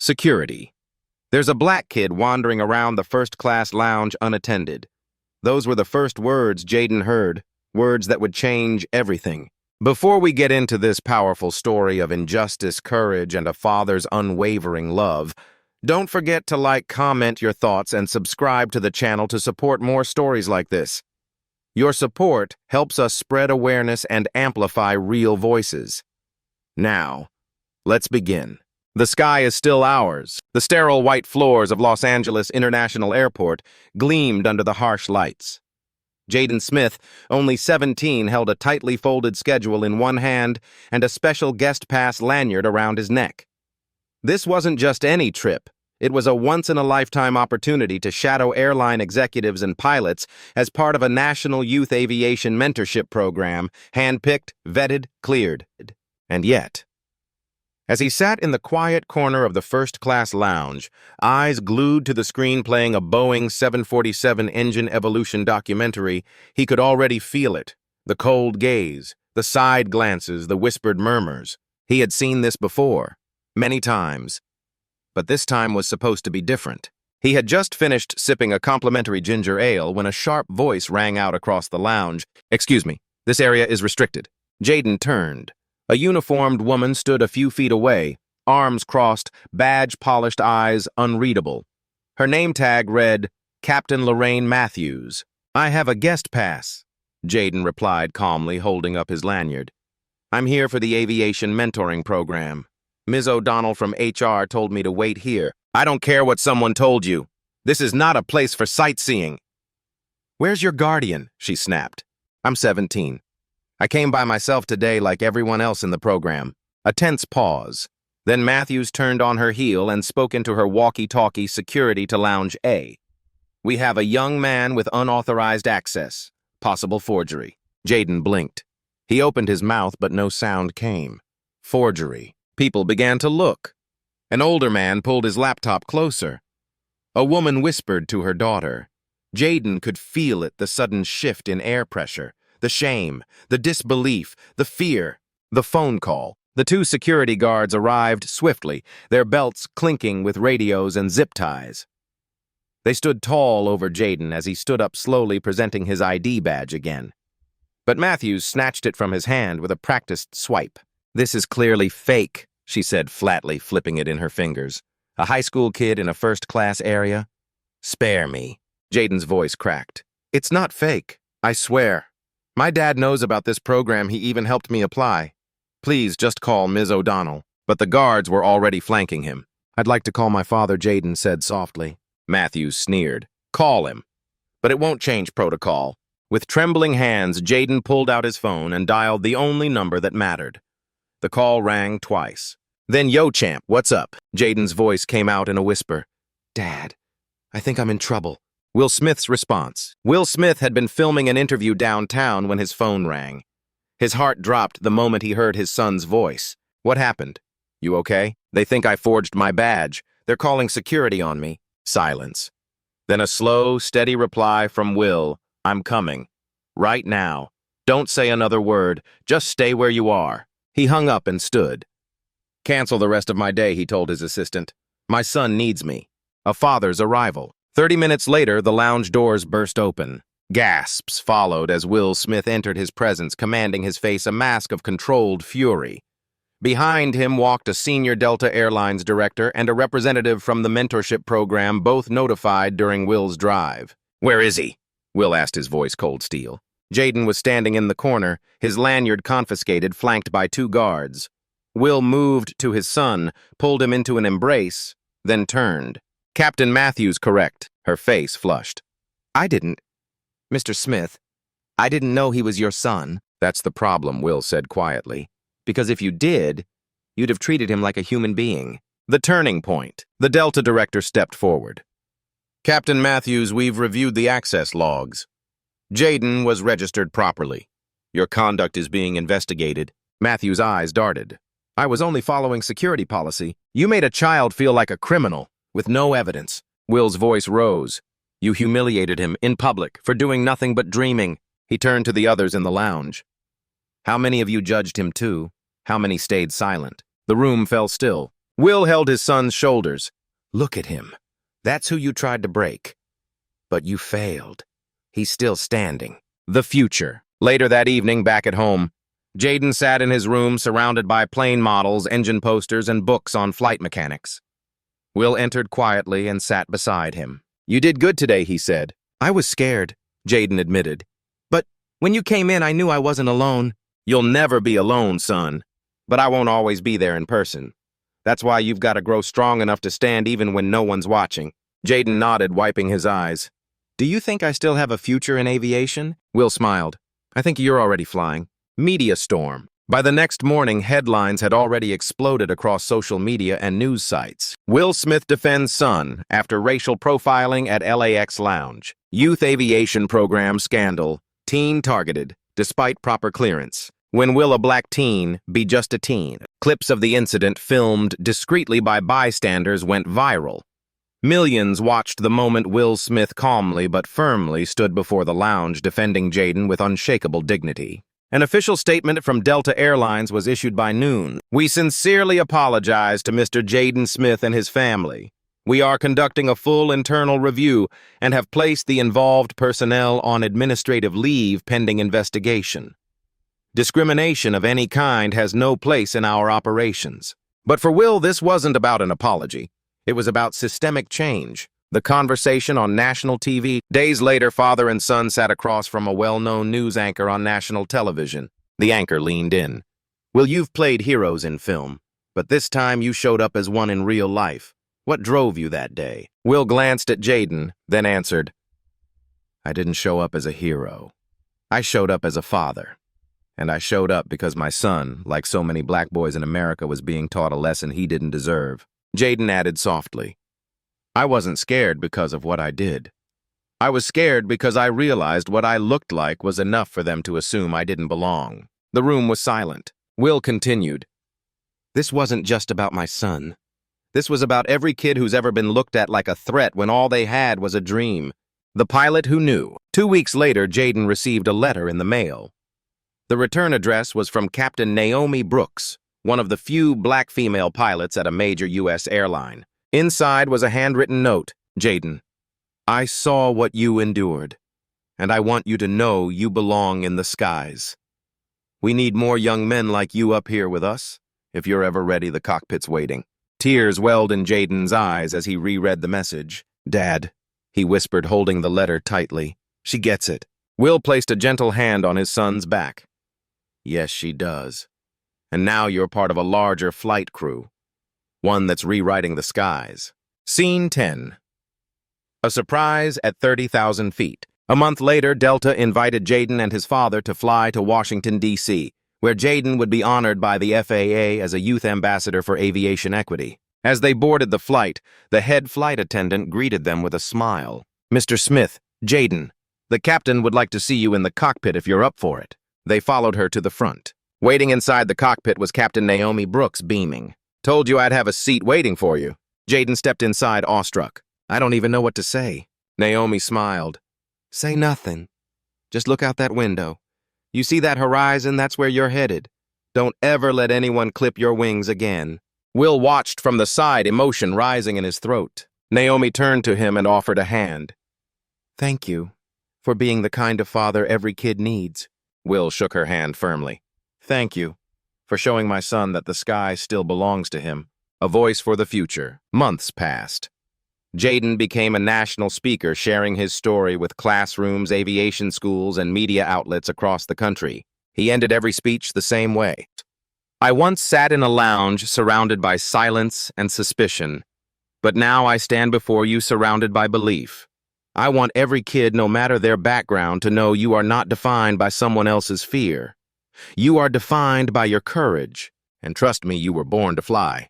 Security. There's a black kid wandering around the first-class lounge unattended. Those were the first words Jaden heard, words that would change everything. Before we get into this powerful story of injustice, courage, and a father's unwavering love, don't forget to like, comment your thoughts, and subscribe to the channel to support more stories like this. Your support helps us spread awareness and amplify real voices. Now, let's begin. The sky is still ours. The sterile white floors of Los Angeles International Airport gleamed under the harsh lights. Jaden Smith, only 17, held a tightly folded schedule in one hand and a special guest pass lanyard around his neck. This wasn't just any trip. It was a once-in-a-lifetime opportunity to shadow airline executives and pilots as part of a national youth aviation mentorship program, handpicked, vetted, cleared. And yet, as he sat in the quiet corner of the first-class lounge, eyes glued to the screen playing a Boeing 747 engine evolution documentary, he could already feel it. The cold gaze, the side glances, the whispered murmurs. He had seen this before, many times. But this time was supposed to be different. He had just finished sipping a complimentary ginger ale when a sharp voice rang out across the lounge. "Excuse me, this area is restricted." Jaden turned. A uniformed woman stood a few feet away, arms crossed, badge-polished eyes unreadable. Her name tag read, Captain Lorraine Matthews. "I have a guest pass," Jaden replied calmly, holding up his lanyard. "I'm here for the aviation mentoring program. Ms. O'Donnell from HR told me to wait here." "I don't care what someone told you. This is not a place for sightseeing." "Where's your guardian?" she snapped. "I'm 17. I came by myself today like everyone else in the program." A tense pause. Then Matthews turned on her heel and spoke into her walkie-talkie security to Lounge A. "We have a young man with unauthorized access. Possible forgery." Jaden blinked. He opened his mouth, but no sound came. Forgery. People began to look. An older man pulled his laptop closer. A woman whispered to her daughter. Jaden could feel it, the sudden shift in air pressure. The shame, the disbelief, the fear, the phone call. The two security guards arrived swiftly, their belts clinking with radios and zip ties. They stood tall over Jaden as he stood up slowly, presenting his ID badge again. But Matthews snatched it from his hand with a practiced swipe. "This is clearly fake," she said flatly, flipping it in her fingers. "A high school kid in a first-class area? Spare me." Jaden's voice cracked. "It's not fake, I swear. My dad knows about this program. He even helped me apply. Please just call Ms. O'Donnell." But the guards were already flanking him. "I'd like to call my father," Jaden said softly. Matthews sneered. "Call him. But it won't change protocol." With trembling hands, Jaden pulled out his phone and dialed the only number that mattered. The call rang twice. Then, "Yo, champ, what's up?" Jaden's voice came out in a whisper. "Dad, I think I'm in trouble." Will Smith's response. Will Smith had been filming an interview downtown when his phone rang. His heart dropped the moment he heard his son's voice. "What happened? You okay?" "They think I forged my badge. They're calling security on me." Silence. Then a slow, steady reply from Will. "I'm coming. Right now. Don't say another word. Just stay where you are." He hung up and stood. "Cancel the rest of my day," he told his assistant. "My son needs me." A father's arrival. 30 minutes later, the lounge doors burst open. Gasps followed as Will Smith entered his presence, commanding his face a mask of controlled fury. Behind him walked a senior Delta Airlines director and a representative from the mentorship program, both notified during Will's drive. "Where is he?" Will asked, his voice cold steel. Jaden was standing in the corner, his lanyard confiscated, flanked by two guards. Will moved to his son, pulled him into an embrace, then turned. "Captain Matthews, correct." Her face flushed. "I didn't. Mr. Smith, I didn't know he was your son." "That's the problem," Will said quietly. "Because if you did, you'd have treated him like a human being." The turning point. The Delta director stepped forward. "Captain Matthews, we've reviewed the access logs. Jaden was registered properly. Your conduct is being investigated." Matthews' eyes darted. "I was only following security policy. You made a child feel like a criminal, with no evidence." Will's voice rose. "You humiliated him in public for doing nothing but dreaming." He turned to the others in the lounge. "How many of you judged him too? How many stayed silent?" The room fell still. Will held his son's shoulders. Look at him. That's who you tried to break. But you failed. He's still standing. The future. Later that evening, back at home, Jaden sat in his room surrounded by plane models, engine posters, and books on flight mechanics. Will entered quietly and sat beside him. You did good today, he said. I was scared, Jaden admitted. But when you came in, I knew I wasn't alone. You'll never be alone, son. But I won't always be there in person. That's why you've got to grow strong enough to stand even when no one's watching. Jaden nodded, wiping his eyes. Do you think I still have a future in aviation? Will smiled. I think you're already flying. Media storm. By the next morning, headlines had already exploded across social media and news sites. Will Smith defends son after racial profiling at LAX lounge. Youth aviation program scandal. Teen targeted, despite proper clearance. When will a black teen be just a teen? Clips of the incident filmed discreetly by bystanders went viral. Millions watched the moment Will Smith calmly but firmly stood before the lounge defending Jaden with unshakable dignity. An official statement from Delta Airlines was issued by noon. We sincerely apologize to Mr. Jaden Smith and his family. We are conducting a full internal review and have placed the involved personnel on administrative leave pending investigation. Discrimination of any kind has no place in our operations. But for Will, this wasn't about an apology. It was about systemic change. The conversation on national TV. Days later, father and son sat across from a well-known news anchor on national television. The anchor leaned in. Will, you've played heroes in film, but this time you showed up as one in real life. What drove you that day? Will glanced at Jaden, then answered, I didn't show up as a hero. I showed up as a father. And I showed up because my son, like so many black boys in America, was being taught a lesson he didn't deserve. Jaden added softly, I wasn't scared because of what I did. I was scared because I realized what I looked like was enough for them to assume I didn't belong. The room was silent. Will continued, This wasn't just about my son. This was about every kid who's ever been looked at like a threat when all they had was a dream. The pilot who knew. 2 weeks later, Jaden received a letter in the mail. The return address was from Captain Naomi Brooks, one of the few black female pilots at a major U.S. airline. Inside was a handwritten note. Jaden, I saw what you endured, and I want you to know you belong in the skies. We need more young men like you up here with us. If you're ever ready, the cockpit's waiting. Tears welled in Jaden's eyes as he reread the message. Dad, he whispered, holding the letter tightly. She gets it. Will placed a gentle hand on his son's back. Yes, she does. And now you're part of a larger flight crew. One that's rewriting the skies. Scene 10. A surprise at 30,000 feet. A month later, Delta invited Jaden and his father to fly to Washington, D.C., where Jaden would be honored by the FAA as a youth ambassador for aviation equity. As they boarded the flight, the head flight attendant greeted them with a smile. Mr. Smith, Jaden, the captain would like to see you in the cockpit if you're up for it. They followed her to the front. Waiting inside the cockpit was Captain Naomi Brooks, beaming. Told you I'd have a seat waiting for you. Jaden stepped inside, awestruck. I don't even know what to say. Naomi smiled. Say nothing. Just look out that window. You see that horizon? That's where you're headed. Don't ever let anyone clip your wings again. Will watched from the side, emotion rising in his throat. Naomi turned to him and offered a hand. Thank you for being the kind of father every kid needs. Will shook her hand firmly. Thank you for showing my son that the sky still belongs to him. A voice for the future. Months passed. Jaden became a national speaker, sharing his story with classrooms, aviation schools, and media outlets across the country. He ended every speech the same way. I once sat in a lounge surrounded by silence and suspicion, but now I stand before you surrounded by belief. I want every kid, no matter their background, to know you are not defined by someone else's fear. You are defined by your courage, and trust me, you were born to fly.